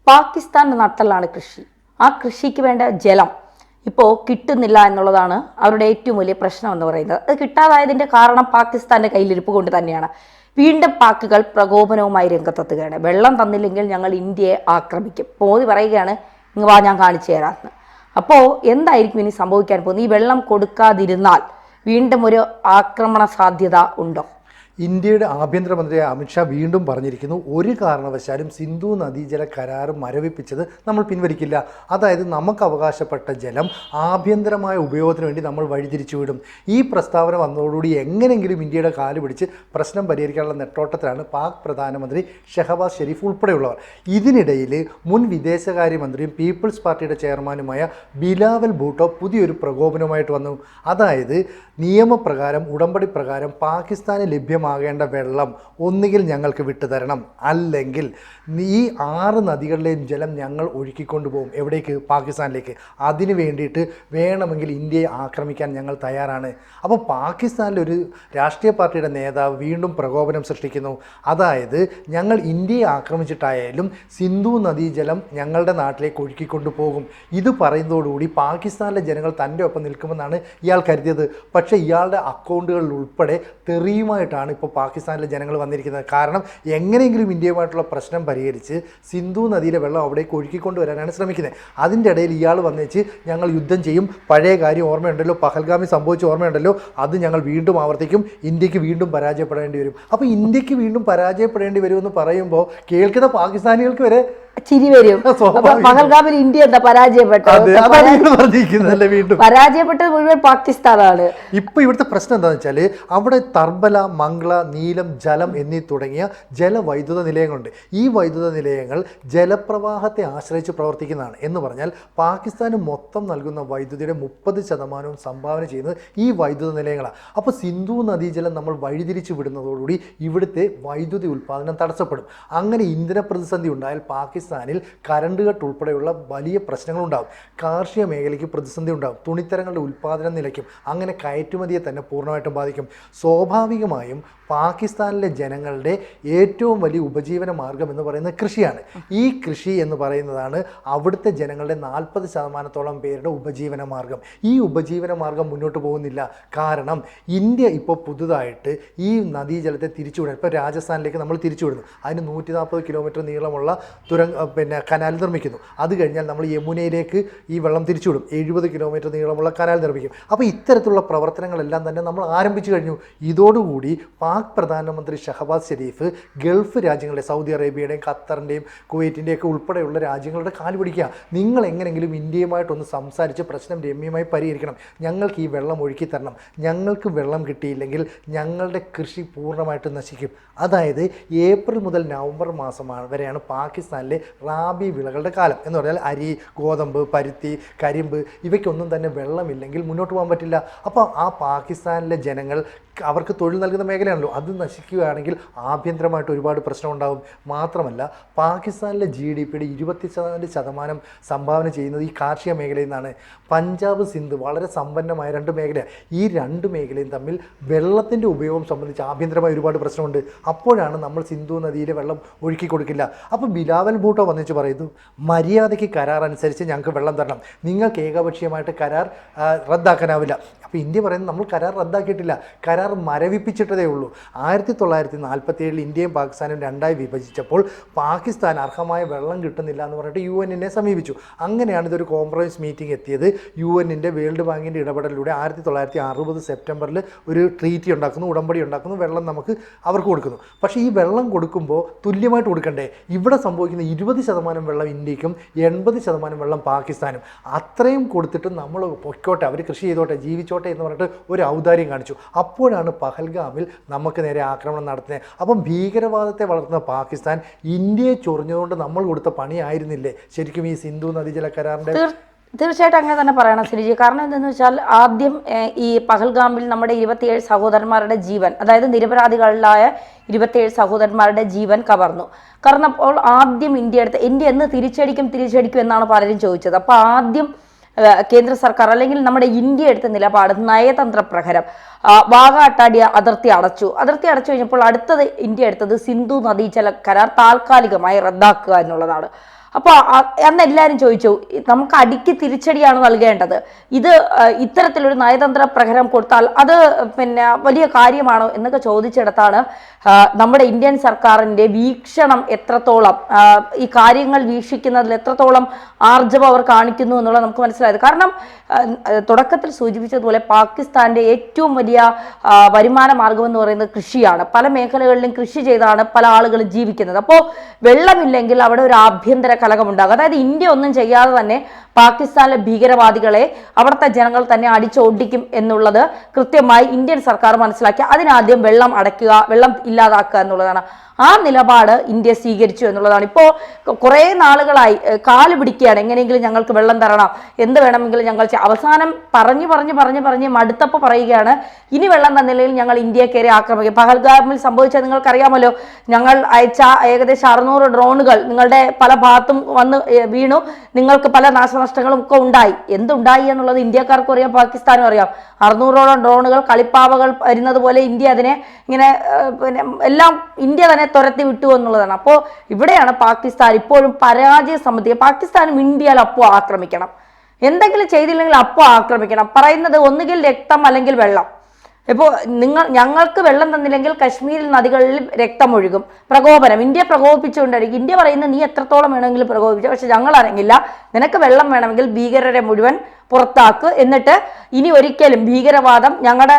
പാകിസ്ഥാൻ്റെ നട്ടലാണ് കൃഷി. ആ കൃഷിക്ക് വേണ്ട ജലം ഇപ്പോൾ കിട്ടുന്നില്ല എന്നുള്ളതാണ് അവരുടെ ഏറ്റവും വലിയ പ്രശ്നം എന്ന് പറയുന്നത്. അത് കിട്ടാതായതിൻ്റെ കാരണം പാകിസ്ഥാൻ്റെ കയ്യിലിരിപ്പ് കൊണ്ട് തന്നെയാണ്. വീണ്ടും പാക്കുകൾ പ്രകോപനവുമായി രംഗത്തെത്തുകയാണ്. വെള്ളം തന്നില്ലെങ്കിൽ ഞങ്ങൾ ഇന്ത്യയെ ആക്രമിക്കും. മോദി പറയുകയാണ്, ഇങ്ങ് വാ, ഞാൻ കാണിച്ചു തരാമെന്ന്. അപ്പോൾ എന്തായിരിക്കും ഇനി സംഭവിക്കാൻ പോകുന്നത്? ഈ വെള്ളം കൊടുക്കാതിരുന്നാൽ വീണ്ടും ഒരു ആക്രമണ സാധ്യത ഉണ്ടോ? ഇന്ത്യയുടെ ആഭ്യന്തരമന്ത്രി അമിത്ഷാ വീണ്ടും പറഞ്ഞിരിക്കുന്നു, ഒരു കാരണവശാലും സിന്ധു നദീജല കരാർ മരവിപ്പിച്ചത് നമ്മൾ പിൻവലിക്കില്ല. അതായത് നമുക്ക് അവകാശപ്പെട്ട ജലം ആഭ്യന്തരമായ ഉപയോഗത്തിന് വേണ്ടി നമ്മൾ വഴിതിരിച്ചുവിടും. ഈ പ്രസ്താവന വന്നതോടുകൂടി എങ്ങനെയെങ്കിലും ഇന്ത്യയുടെ കാല് പിടിച്ച് പ്രശ്നം പരിഹരിക്കാനുള്ള നെട്ടോട്ടത്തിലാണ് പാക് പ്രധാനമന്ത്രി ഷെഹബാസ് ഷെരീഫ് ഉൾപ്പെടെയുള്ളവർ. ഇതിനിടയിൽ മുൻ വിദേശകാര്യമന്ത്രിയും പീപ്പിൾസ് പാർട്ടിയുടെ ചെയർമാനുമായ ബിലാവൽ ഭൂട്ടോ പുതിയൊരു പ്രകോപനവുമായിട്ട് വന്നു. അതായത് നിയമപ്രകാരം, ഉടമ്പടി പ്രകാരം പാകിസ്ഥാന് ലഭ്യമാകേണ്ട വെള്ളം ഒന്നുകിൽ ഞങ്ങൾക്ക് വിട്ടുതരണം, അല്ലെങ്കിൽ ഈ 6 നദികളിലെയും ജലം ഞങ്ങൾ ഒഴുക്കിക്കൊണ്ടുപോകും. എവിടേക്ക്? പാകിസ്ഥാനിലേക്ക്. അതിനു വേണ്ടിയിട്ട് വേണമെങ്കിൽ ഇന്ത്യയെ ആക്രമിക്കാൻ ഞങ്ങൾ തയ്യാറാണ്. അപ്പോൾ പാകിസ്ഥാനിലെ ഒരു രാഷ്ട്രീയ പാർട്ടിയുടെ നേതാവ് വീണ്ടും പ്രകോപനം സൃഷ്ടിക്കുന്നു. അതായത് ഞങ്ങൾ ഇന്ത്യയെ ആക്രമിച്ചിട്ടായാലും സിന്ധു നദീജലം ഞങ്ങളുടെ നാട്ടിലേക്ക് ഒഴുക്കിക്കൊണ്ടു പോകും. ഇത് പറയുന്നതോടുകൂടി പാകിസ്ഥാനിലെ ജനങ്ങൾ തൻ്റെ ഒപ്പം നിൽക്കുമെന്നാണ് ഇയാൾ കരുതിയത്. പക്ഷേ ഇയാളുടെ അക്കൗണ്ടുകളിൽ ഉൾപ്പെടെ തെറിയുമായിട്ടാണ് ഇപ്പോൾ പാകിസ്ഥാനിലെ ജനങ്ങൾ വന്നിരിക്കുന്നത്. കാരണം എങ്ങനെയെങ്കിലും ഇന്ത്യയുമായിട്ടുള്ള പ്രശ്നം പരിഹരിച്ച് സിന്ധു നദിയിലെ വെള്ളം അവിടേക്ക് ഒഴുക്കിക്കൊണ്ടുവരാനാണ് ശ്രമിക്കുന്നത്. അതിൻ്റെ ഇടയിൽ ഇയാൾ വന്നേച്ച് ഞങ്ങൾ യുദ്ധം ചെയ്യും, പഴയ കാര്യം ഓർമ്മയുണ്ടല്ലോ, പഹൽഗാമിൽ സംഭവിച്ച ഓർമ്മയുണ്ടല്ലോ, അത് ഞങ്ങൾ വീണ്ടും ആവർത്തിക്കും, ഇന്ത്യക്ക് വീണ്ടും പരാജയപ്പെടേണ്ടി വരും. അപ്പോൾ ഇന്ത്യക്ക് വീണ്ടും പരാജയപ്പെടേണ്ടി വരുമെന്ന് പറയുമ്പോൾ കേൾക്കുന്ന പാകിസ്ഥാനികൾക്ക് വരെ ചിരി വരും. പഹൽഗാമിൽ ഇന്ത്യ എന്താ പരാജയപ്പെട്ടത്? പരാജയപ്പെട്ടത് മുഴുവൻ പാകിസ്ഥാനാണ്. ഇപ്പൊ ഇവിടുത്തെ പ്രശ്നം എന്താണെന്ന് വെച്ചാൽ അവിടെ തർബല, മംഗ്ല, നീലം, ജലം എന്നീ തുടങ്ങിയ ജലവൈദ്യുത നിലയങ്ങളുണ്ട്. ഈ വൈദ്യുത നിലയങ്ങൾ ജലപ്രവാഹത്തെ ആശ്രയിച്ച് പ്രവർത്തിക്കുന്നതാണ്. എന്ന് പറഞ്ഞാൽ പാകിസ്ഥാന് മൊത്തം നൽകുന്ന വൈദ്യുതിയുടെ 30% സംഭാവന ചെയ്യുന്നത് ഈ വൈദ്യുത നിലയങ്ങളാണ്. അപ്പോൾ സിന്ധു നദീജലം നമ്മൾ വഴിതിരിച്ചു വിടുന്നതോടുകൂടി ഇവിടുത്തെ വൈദ്യുതി ഉൽപ്പാദനം തടസ്സപ്പെടും. അങ്ങനെ ഇന്ധന പ്രതിസന്ധി ഉണ്ടായാൽ പാകിസ്ഥാനിൽ കറണ്ട് കട്ട് ഉൾപ്പെടെയുള്ള വലിയ പ്രശ്നങ്ങളുണ്ടാകും. കാർഷിക മേഖലയ്ക്ക് പ്രതിസന്ധി ഉണ്ടാകും. തുണിത്തരങ്ങളുടെ ഉൽപ്പാദനം നിലയ്ക്കും. അങ്ങനെ കയറ്റുമതിയെ തന്നെ പൂർണ്ണമായിട്ടും ബാധിക്കും. സ്വാഭാവികമായും പാകിസ്ഥാനിലെ ജനങ്ങളുടെ ഏറ്റവും വലിയ ഉപജീവന മാർഗം എന്ന് പറയുന്നത് കൃഷിയാണ്. ഈ കൃഷി എന്ന് പറയുന്നതാണ് അവിടുത്തെ ജനങ്ങളുടെ 40% പേരുടെ ഉപജീവന മാർഗം. ഈ ഉപജീവന മാർഗം മുന്നോട്ട് പോകുന്നില്ല. കാരണം ഇന്ത്യ ഇപ്പോൾ പുതുതായിട്ട് ഈ നദീജലത്തെ തിരിച്ചുവിടുക, ഇപ്പോൾ രാജസ്ഥാനിലേക്ക് നമ്മൾ തിരിച്ചുവിടുന്നു. അതിന് 140 കിലോമീറ്റർ നീളമുള്ള കനാൽ നിർമ്മിക്കുന്നു. അത് കഴിഞ്ഞാൽ നമ്മൾ യമുനയിലേക്ക് ഈ വെള്ളം തിരിച്ചുവിടും. 70 കിലോമീറ്റർ നീളമുള്ള കനാൽ നിർമ്മിക്കും. അപ്പോൾ ഇത്തരത്തിലുള്ള പ്രവർത്തനങ്ങളെല്ലാം തന്നെ നമ്മൾ ആരംഭിച്ചു കഴിഞ്ഞു. ഇതോടുകൂടി പാക് പ്രധാനമന്ത്രി ഷഹബാസ് ഷെരീഫ് ഗൾഫ് രാജ്യങ്ങളുടെ, സൗദി അറേബ്യയുടെയും ഖത്തറിൻ്റെയും കുവൈറ്റിൻ്റെയൊക്കെ ഉൾപ്പെടെയുള്ള രാജ്യങ്ങളുടെ കാല് പിടിക്കുക. നിങ്ങൾ എങ്ങനെങ്കിലും ഇന്ത്യയുമായിട്ടൊന്ന് സംസാരിച്ച് പ്രശ്നം രമ്യമായി പരിഹരിക്കണം. ഞങ്ങൾക്ക് ഈ വെള്ളം ഒഴുക്കി തരണം. ഞങ്ങൾക്ക് വെള്ളം കിട്ടിയില്ലെങ്കിൽ ഞങ്ങളുടെ കൃഷി പൂർണ്ണമായിട്ട് നശിക്കും. അതായത് ഏപ്രിൽ മുതൽ നവംബർ മാസം വരെയാണ് പാകിസ്ഥാനിലെ റാബി വിളകളുടെ കാലം. എന്ന് പറഞ്ഞാൽ അരി, ഗോതമ്പ്, പരുത്തി, കരിമ്പ് ഇവയ്ക്കൊന്നും തന്നെ വെള്ളമില്ലെങ്കിൽ മുന്നോട്ട് പോകാൻ പറ്റില്ല. അപ്പോൾ ആ പാകിസ്ഥാനിലെ ജനങ്ങൾ, അവർക്ക് തൊഴിൽ നൽകുന്ന മേഖലയാണല്ലോ, അത് നശിക്കുകയാണെങ്കിൽ ആഭ്യന്തരമായിട്ട് ഒരുപാട് പ്രശ്നം ഉണ്ടാകും. മാത്രമല്ല പാകിസ്ഥാനിലെ GDPയുടെ 24% സംഭാവന ചെയ്യുന്നത് ഈ കാർഷിക മേഖലയിൽ നിന്നാണ്. പഞ്ചാബ്, സിന്ധ് വളരെ സമ്പന്നമായ 2 മേഖലയാണ്. ഈ 2 മേഖലയും തമ്മിൽ വെള്ളത്തിൻ്റെ ഉപയോഗം സംബന്ധിച്ച് ആഭ്യന്തരമായ ഒരുപാട് പ്രശ്നമുണ്ട്. അപ്പോഴാണ് നമ്മൾ സിന്ധു നദിയിലെ വെള്ളം ഒഴുക്കി കൊടുക്കില്ല. അപ്പോൾ ബിലാവൽ ഭൂട്ടോ വന്നിച്ച് പറയുന്നു, മര്യാദയ്ക്ക് കരാർ അനുസരിച്ച് ഞങ്ങൾക്ക് വെള്ളം തരണം, നിങ്ങൾക്ക് ഏകപക്ഷീയമായിട്ട് കരാർ റദ്ദാക്കാനാവില്ല. അപ്പോൾ ഇന്ത്യ പറയുന്നത് നമ്മൾ കരാർ റദ്ദാക്കിയിട്ടില്ല, കരാർ മരവിപ്പിച്ചിട്ടതേ ഉള്ളൂ. 1947 ഇന്ത്യയും പാകിസ്ഥാനും 2ആയി വിഭജിച്ചപ്പോൾ പാകിസ്ഥാൻ അർഹമായ വെള്ളം കിട്ടുന്നില്ല എന്ന് പറഞ്ഞിട്ട് UN സമീപിച്ചു. അങ്ങനെയാണ് ഇതൊരു കോംപ്രമൈസ് മീറ്റിംഗ് എത്തിയത്. UN വേൾഡ് ബാങ്കിൻ്റെ ഇടപെടലിലൂടെ 1960 സെപ്റ്റംബറിൽ ഒരു ട്രീറ്റി ഉണ്ടാക്കുന്നു, ഉടമ്പടി ഉണ്ടാക്കുന്നു, വെള്ളം നമുക്ക് അവർക്ക് കൊടുക്കുന്നു. പക്ഷേ ഈ വെള്ളം കൊടുക്കുമ്പോൾ തുല്യമായിട്ട് കൊടുക്കണ്ടേ? ഇവിടെ സംഭവിക്കുന്ന 20% വെള്ളം ഇന്ത്യക്കും 80% വെള്ളം പാകിസ്ഥാനും. അത്രയും കൊടുത്തിട്ട് നമ്മൾ പൊയ്ക്കോട്ടെ, അവർ കൃഷി ചെയ്തോട്ടെ, ജീവിച്ചോട്ടെ എന്ന് പറഞ്ഞിട്ട് ഒരു ഔദാര്യം കാണിച്ചു. അപ്പോഴാണ് പഹൽഗാമിൽ നമുക്ക് നേരെ ആക്രമണം നടത്തുന്നത്. അപ്പം ഭീകരവാദത്തെ വളർത്തുന്ന പാകിസ്ഥാൻ ഇന്ത്യയെ ചൊറിഞ്ഞുകൊണ്ട് നമ്മൾ കൊടുത്ത പണിയായിരുന്നില്ലേ ശരിക്കും ഈ സിന്ധു നദീജല കരാറിൻ്റെ? തീർച്ചയായിട്ടും അങ്ങനെ തന്നെ പറയണം സിരിജി. കാരണം എന്തെന്ന് വെച്ചാൽ ആദ്യം ഈ പഹൽഗാമിൽ നമ്മുടെ 27 സഹോദരന്മാരുടെ ജീവൻ, അതായത് നിരപരാധികളായ 27 സഹോദരന്മാരുടെ ജീവൻ കവർന്നപ്പോൾ ആദ്യം ഇന്ത്യ എന്ന് തിരിച്ചടിക്കും എന്നാണ് പലരും ചോദിച്ചത്. അപ്പോൾ ആദ്യം കേന്ദ്ര സർക്കാർ അല്ലെങ്കിൽ നമ്മുടെ ഇന്ത്യ എടുത്ത നിലപാട് നയതന്ത്ര പ്രകാരം വാഗ അട്ടാടി അതിർത്തി അടച്ചു കഴിഞ്ഞപ്പോൾ അടുത്തത് ഇന്ത്യ എടുത്തത് സിന്ധു നദീജല കരാർ താൽക്കാലികമായി റദ്ദാക്കുക എന്നുള്ളതാണ്. അപ്പോൾ അന്ന് എല്ലാവരും ചോദിച്ചു, നമുക്ക് അടിക്ക് തിരിച്ചടിയാണ് നൽകേണ്ടത്, ഇത് ഇത്തരത്തിലൊരു നയതന്ത്ര പ്രഹരം കൊടുത്താൽ അത് പിന്നെ വലിയ കാര്യമാണോ എന്നൊക്കെ ചോദിച്ചിടത്താണ് നമ്മുടെ ഇന്ത്യൻ സർക്കാരിൻ്റെ വീക്ഷണം എത്രത്തോളം, ഈ കാര്യങ്ങൾ വീക്ഷിക്കുന്നതിൽ എത്രത്തോളം ആർജവം അവർ കാണിക്കുന്നു എന്നുള്ളത് നമുക്ക് മനസ്സിലായത്. കാരണം തുടക്കത്തിൽ സൂചിപ്പിച്ചതുപോലെ പാകിസ്ഥാന്റെ ഏറ്റവും വലിയ വരുമാന മാർഗം എന്ന് പറയുന്നത് കൃഷിയാണ്. പല മേഖലകളിലും കൃഷി ചെയ്താണ് പല ആളുകളും ജീവിക്കുന്നത്. അപ്പോൾ വെള്ളമില്ലെങ്കിൽ അവിടെ ഒരു ആഭ്യന്തര കലകമുണ്ടാകും. അതായത് ഇന്ത്യ ഒന്നും ചെയ്യാതെ തന്നെ പാകിസ്ഥാനിലെ ഭീകരവാദികളെ അവിടുത്തെ ജനങ്ങൾ തന്നെ അടിച്ചോടിക്കും എന്നുള്ളത് കൃത്യമായി ഇന്ത്യൻ സർക്കാർ മനസ്സിലാക്കി അതിനാദ്യം വെള്ളം അടയ്ക്കുക, വെള്ളം ഇല്ലാതാക്കുക എന്നുള്ളതാണ്. ആ നിലപാട് ഇന്ത്യ സ്വീകരിച്ചു എന്നുള്ളതാണ്. ഇപ്പോൾ കുറേ നാളുകളായി കാല് പിടിക്കുകയാണ്, എങ്ങനെയെങ്കിലും ഞങ്ങൾക്ക് വെള്ളം തരണം, എന്ത് വേണമെങ്കിലും ഞങ്ങൾ അവസാനം പറഞ്ഞ് മടുത്തപ്പോൾ പറയുകയാണ്, ഇനി വെള്ളം തന്നില്ലെങ്കിൽ ഞങ്ങൾ ഇന്ത്യയെ കയറി ആക്രമിക്കും. പഹൽഗാമിൽ സംഭവിച്ചത് നിങ്ങൾക്കറിയാമല്ലോ. ഞങ്ങൾ അയച്ച ഏകദേശം 600 ഡ്രോണുകൾ നിങ്ങളുടെ പല ഭാഗത്തും വന്ന് വീണു, നിങ്ങൾക്ക് പല നാശനഷ്ടങ്ങളും ഒക്കെ ഉണ്ടായി. എന്തുണ്ടായി എന്നുള്ളത് ഇന്ത്യക്കാർക്കും അറിയാം, പാകിസ്ഥാനും അറിയാം. 600ഓളം ഡ്രോണുകൾ, കളിപ്പാവകൾ വരുന്നത് പോലെ ഇന്ത്യ അതിനെ ഇങ്ങനെ പിന്നെ എല്ലാം ഇന്ത്യ തന്നെ തുരത്തി വിട്ടു എന്നുള്ളതാണ്. അപ്പോൾ ഇവിടെയാണ് പാകിസ്ഥാൻ ഇപ്പോഴും പരാജയ സമ്മതിക്കുക. പാകിസ്ഥാൻ മിണ്ടിയാൽ അപ്പോൾ ആക്രമിക്കണം, എന്തെങ്കിലും ചെയ്തില്ലെങ്കിൽ അപ്പോൾ ആക്രമിക്കണം. പറയുന്നത് ഒന്നുകിൽ രക്തം അല്ലെങ്കിൽ വെള്ളം. ഇപ്പോൾ ഞങ്ങൾക്ക് വെള്ളം തന്നില്ലെങ്കിൽ കശ്മീരിൽ നദികളിൽ രക്തമൊഴുകും, പ്രകോപനം. ഇന്ത്യ പ്രകോപിപ്പിച്ചുകൊണ്ടായിരിക്കും. ഇന്ത്യ പറയുന്നത് നീ എത്രത്തോളം വേണമെങ്കിലും പ്രകോപിച്ചു, പക്ഷെ ഞങ്ങൾ അറിയില്ല, നിനക്ക് വെള്ളം വേണമെങ്കിൽ ഭീകരരെ മുഴുവൻ പുറത്താക്ക്, എന്നിട്ട് ഇനി ഒരിക്കലും ഭീകരവാദം ഞങ്ങളുടെ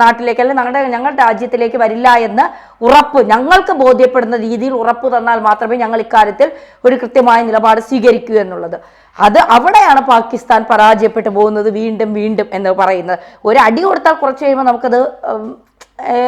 നാട്ടിലേക്ക് അല്ലെങ്കിൽ ഞങ്ങളുടെ രാജ്യത്തിലേക്ക് വരില്ല എന്ന് ഉറപ്പ്, ഞങ്ങൾക്ക് ബോധ്യപ്പെടുന്ന രീതിയിൽ ഉറപ്പ് തന്നാൽ മാത്രമേ ഞങ്ങൾ ഇക്കാര്യത്തിൽ ഒരു കൃത്യമായ നിലപാട് സ്വീകരിക്കൂ എന്നുള്ളത്. അവിടെയാണ് പാകിസ്ഥാൻ പരാജയപ്പെട്ടു പോകുന്നത് വീണ്ടും എന്ന് പറയുന്നത്. ഒരു അടി കൊടുത്താൽ കുറച്ച് കഴിയുമ്പോൾ നമുക്കത്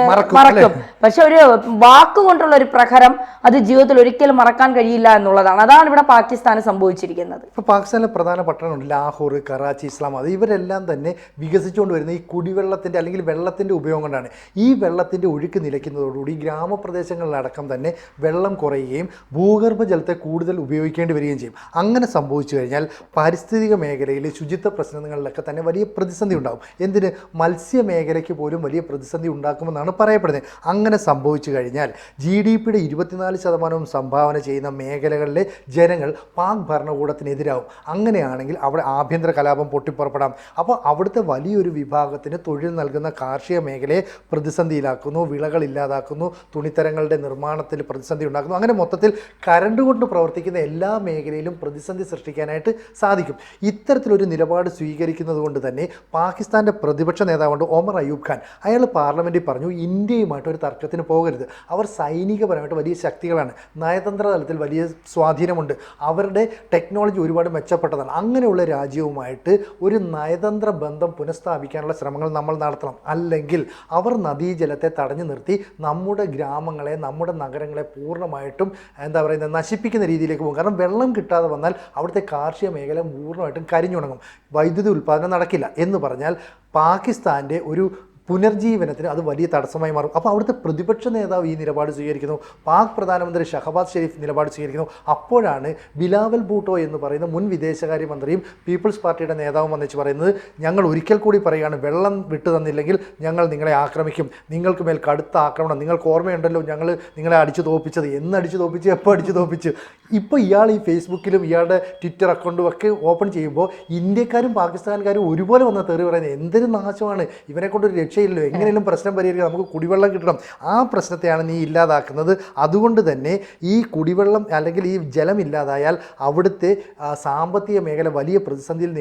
മറക്കും, പക്ഷെ ഒരു വാക്കുകൊണ്ടുള്ള ഒരു പ്രഹരം അത് ജീവിതത്തിൽ ഒരിക്കലും മറക്കാൻ കഴിയില്ല എന്നുള്ളതാണ്. അതാണ് ഇവിടെ പാകിസ്ഥാന് സംഭവിച്ചിരിക്കുന്നത്. ഇപ്പോൾ പാകിസ്ഥാനിലെ പ്രധാന പട്ടണമുണ്ട് ലാഹോർ, കറാച്ചി, ഇസ്ലാമാബാദ്, ഇവരെല്ലാം തന്നെ വികസിച്ചുകൊണ്ട് വരുന്ന ഈ കുടിവെള്ളത്തിൻ്റെ അല്ലെങ്കിൽ വെള്ളത്തിൻ്റെ ഉപയോഗം കൊണ്ടാണ്. ഈ വെള്ളത്തിൻ്റെ ഒഴുക്ക് നിലയ്ക്കുന്നതോടുകൂടി ഗ്രാമപ്രദേശങ്ങളിലടക്കം തന്നെ വെള്ളം കുറയുകയും ഭൂഗർഭജലത്തെ കൂടുതൽ ഉപയോഗിക്കേണ്ടി വരികയും ചെയ്യും. അങ്ങനെ സംഭവിച്ചു കഴിഞ്ഞാൽ പാരിസ്ഥിതിക മേഖലയിൽ ശുചിത്വ പ്രശ്നങ്ങളിലൊക്കെ തന്നെ വലിയ പ്രതിസന്ധി ഉണ്ടാകും. എന്തിന്, മത്സ്യ മേഖലയ്ക്ക് പോലും വലിയ പ്രതിസന്ധി ഉണ്ടാക്കുമെന്നാണ് പറയപ്പെടുന്നത്. അങ്ങനെ സംഭവിച്ചു കഴിഞ്ഞാൽ GDPയുടെ 24% സംഭാവന ചെയ്യുന്ന മേഖലകളിലെ ജനങ്ങൾ പാക് ഭരണകൂടത്തിനെതിരാവും. അങ്ങനെയാണെങ്കിൽ അവിടെ ആഭ്യന്തര കലാപം പൊട്ടിപ്പുറപ്പെടാം. അപ്പോൾ അവിടുത്തെ വലിയൊരു വിഭാഗത്തിന് തൊഴിൽ നൽകുന്ന കാർഷിക മേഖലയെ പ്രതിസന്ധിയിലാക്കുന്നു, വിളകൾ ഇല്ലാതാക്കുന്നു, തുണിത്തരങ്ങളുടെ നിർമ്മാണത്തിൽ പ്രതിസന്ധി ഉണ്ടാക്കുന്നു. അങ്ങനെ മൊത്തത്തിൽ കരണ്ട് കൊണ്ട് പ്രവർത്തിക്കുന്ന എല്ലാ മേഖലയിലും പ്രതിസന്ധി സൃഷ്ടിക്കാനായിട്ട് സാധിക്കും. ഇത്തരത്തിലൊരു നിലപാട് സ്വീകരിക്കുന്നത് കൊണ്ട് തന്നെ പാകിസ്ഥാൻ്റെ പ്രതിപക്ഷ നേതാവുണ്ട് ഒമർ അയ്യൂബ് ഖാൻ. അയാൾ പാർലമെൻറ്റിൽ പറഞ്ഞു, ഇന്ത്യയുമായിട്ട് ഒരു തർക്കത്തിന് പോകരുത്, അവർ സൈനികപരമായിട്ട് വലിയ ശക്തികളാണ്, നയതന്ത്ര തലത്തിൽ വലിയ സ്വാധീനമുണ്ട്, അവരുടെ ടെക്നോളജി ഒരുപാട് മെച്ചപ്പെട്ടതാണ്. അങ്ങനെയുള്ള രാജ്യവുമായിട്ട് ഒരു നയതന്ത്ര ബന്ധം പുനഃസ്ഥാപിക്കാനുള്ള ശ്രമങ്ങൾ നമ്മൾ നടത്തണം. അല്ലെങ്കിൽ അവർ നദീജലത്തെ തടഞ്ഞു നിർത്തി നമ്മുടെ ഗ്രാമങ്ങളെ, നമ്മുടെ നഗരങ്ങളെ പൂർണ്ണമായിട്ടും നശിപ്പിക്കുന്ന രീതിയിലേക്ക് പോകും. കാരണം വെള്ളം കിട്ടാതെ വന്നാൽ അവിടുത്തെ കാർഷിക മേഖല പൂർണ്ണമായിട്ടും കരിഞ്ഞുണങ്ങും, വൈദ്യുതി ഉൽപ്പാദനം നടക്കില്ല എന്ന് പറഞ്ഞാൽ പാകിസ്ഥാൻ്റെ ഒരു പുനർജീവനത്തിന് അത് വലിയ തടസ്സമായി മാറും. അപ്പോൾ അവിടുത്തെ പ്രതിപക്ഷ നേതാവ് ഈ നിലപാട് സ്വീകരിക്കുന്നു, പാക് പ്രധാനമന്ത്രി ഷഹബാസ് ഷെരീഫ് നിലപാട് സ്വീകരിക്കുന്നു. അപ്പോഴാണ് ബിലാവൽ ഭൂട്ടോ എന്ന് പറയുന്ന മുൻ വിദേശകാര്യമന്ത്രിയും പീപ്പിൾസ് പാർട്ടിയുടെ നേതാവും വന്നിച്ച് പറയുന്നത്, ഞങ്ങൾ ഒരിക്കൽ കൂടി പറയുകയാണ്, വെള്ളം വിട്ടു തന്നില്ലെങ്കിൽ ഞങ്ങൾ നിങ്ങളെ ആക്രമിക്കും, നിങ്ങൾക്ക് മേൽ കടുത്ത ആക്രമണം. നിങ്ങൾക്ക് ഓർമ്മയുണ്ടല്ലോ ഞങ്ങൾ നിങ്ങളെ അടിച്ചു തോപ്പിച്ചത്, അടിച്ചു തോപ്പിച്ച്, എപ്പോൾ അടിച്ചു തോപ്പിച്ച്. ഇപ്പോൾ ഇയാൾ ഈ ഫേസ്ബുക്കിലും ഇയാളുടെ ട്വിറ്റർ അക്കൗണ്ടും ഒക്കെ ഓപ്പൺ ചെയ്യുമ്പോൾ ഇന്ത്യക്കാരും പാകിസ്ഥാൻകാരും ഒരുപോലെ വന്ന തെറി പറയുന്നത് എന്തൊരു നാശമാണ്, ഇവനെ കൊണ്ടൊരു രക്ഷയില്ലല്ലോ, എങ്ങനെയും പ്രശ്നം പരിഹരിക്കണം, നമുക്ക് കുടിവെള്ളം കിട്ടണം, ആ പ്രശ്നത്തെയാണ് നീ ഇല്ലാതാക്കുന്നത്. അതുകൊണ്ട് തന്നെ ഈ കുടിവെള്ളം അല്ലെങ്കിൽ ഈ ജലം ഇല്ലാതായാൽ അവിടുത്തെ സാമ്പത്തിക മേഖല വലിയ പ്രതിസന്ധിയിൽ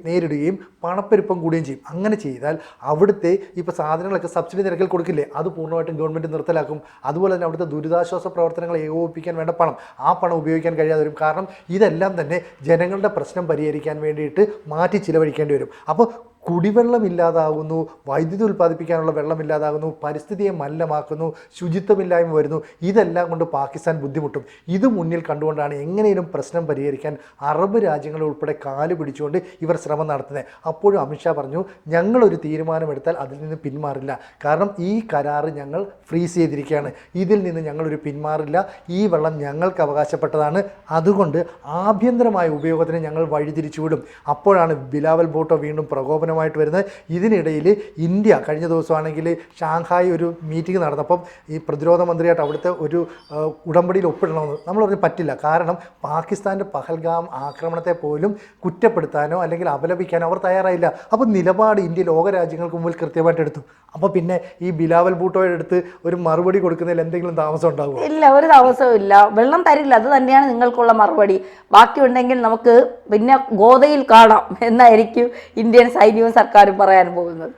നേരിടുകയും പണപ്പെരുപ്പം കൂടുകയും ചെയ്യും. അങ്ങനെ ചെയ്താൽ അവിടുത്തെ ഇപ്പോൾ സാധനങ്ങളൊക്കെ സബ്സിഡി നിരക്കിൽ കൊടുക്കില്ലേ, അത് പൂർണ്ണമായിട്ടും ഗവൺമെൻറ് നിർത്തലാക്കും. അതുപോലെ തന്നെ അവിടുത്തെ ദുരിതാശ്വാസ പ്രവർത്തനങ്ങൾ ഏകോപിപ്പിക്കാൻ വേണ്ട പണം, ആ പണം ഉപയോഗിക്കാൻ കഴിയാതെ വരും. കാരണം ഇതെല്ലാം തന്നെ ജനങ്ങളുടെ പ്രശ്നം പരിഹരിക്കാൻ വേണ്ടിയിട്ട് മാറ്റി ചിലവഴിക്കേണ്ടി വരും. അപ്പോൾ കുടിവെള്ളമില്ലാതാകുന്നു, വൈദ്യുതി ഉൽപ്പാദിപ്പിക്കാനുള്ള വെള്ളമില്ലാതാകുന്നു, പരിസ്ഥിതിയെ മലിനമാക്കുന്നു, ശുചിത്വമില്ലായ്മ വരുന്നു. ഇതെല്ലാം കൊണ്ട് പാകിസ്ഥാൻ ബുദ്ധിമുട്ടും. ഇത് മുന്നിൽ കണ്ടുകൊണ്ടാണ് എങ്ങനെയും പ്രശ്നം പരിഹരിക്കാൻ അറബ് രാജ്യങ്ങൾ ഉൾപ്പെടെ കാല് പിടിച്ചുകൊണ്ട് ഇവർ ശ്രമം നടത്തുന്നത്. അപ്പോഴും അമിത്ഷാ പറഞ്ഞു, ഞങ്ങളൊരു തീരുമാനമെടുത്താൽ അതിൽ നിന്ന് പിന്മാറില്ല, കാരണം ഈ കരാറ് ഞങ്ങൾ ഫ്രീസ് ചെയ്തിരിക്കുകയാണ്, ഇതിൽ നിന്ന് ഞങ്ങളൊരു പിന്മാറില്ല, ഈ വെള്ളം ഞങ്ങൾക്ക് അവകാശപ്പെട്ടതാണ്, അതുകൊണ്ട് ആഭ്യന്തരമായ ഉപയോഗത്തിന് ഞങ്ങൾ വഴിതിരിച്ചുവിടും. അപ്പോഴാണ് ബിലാവൽ ഭൂട്ടോ വീണ്ടും പ്രകോപനം പ്രശ്നമായിട്ട് വരുന്നത്. ഇതിനിടയിൽ ഇന്ത്യ കഴിഞ്ഞ ദിവസമാണെങ്കിൽ ഷാങ്ഹായ് ഒരു മീറ്റിംഗ് നടന്നപ്പം ഈ പ്രതിരോധ മന്ത്രിയായിട്ട് അവിടുത്തെ ഒരു ഉടമ്പടിയിൽ ഒപ്പിടണമെന്ന് നമ്മൾ പറഞ്ഞ് പറ്റില്ല. കാരണം പാകിസ്ഥാൻ്റെ പഹൽഗാം ആക്രമണത്തെ പോലും കുറ്റപ്പെടുത്താനോ അല്ലെങ്കിൽ അപലപിക്കാനോ അവർ തയ്യാറായില്ല. അപ്പോൾ നിലപാട് ഇന്ത്യ ലോകരാജ്യങ്ങൾക്ക് മുമ്പിൽ കൃത്യമായിട്ട് എടുത്തു. അപ്പോൾ പിന്നെ ഈ ബിലാവൽ ഭൂട്ടോയുടെ അടുത്ത് ഒരു മറുപടി കൊടുക്കുന്നതിൽ എന്തെങ്കിലും താമസം ഉണ്ടാകുമോ? ഇല്ല, ഒരു താമസവും ഇല്ല. വെള്ളം തരില്ല, അത് തന്നെയാണ് നിങ്ങൾക്കുള്ള മറുപടി. ബാക്കിയുണ്ടെങ്കിൽ നമുക്ക് പിന്നെ ഗോതയിൽ കാണാം എന്നായിരിക്കും ഇന്ത്യൻ സൈന്യവും സർക്കാരും പറയാൻ പോകുന്നത്.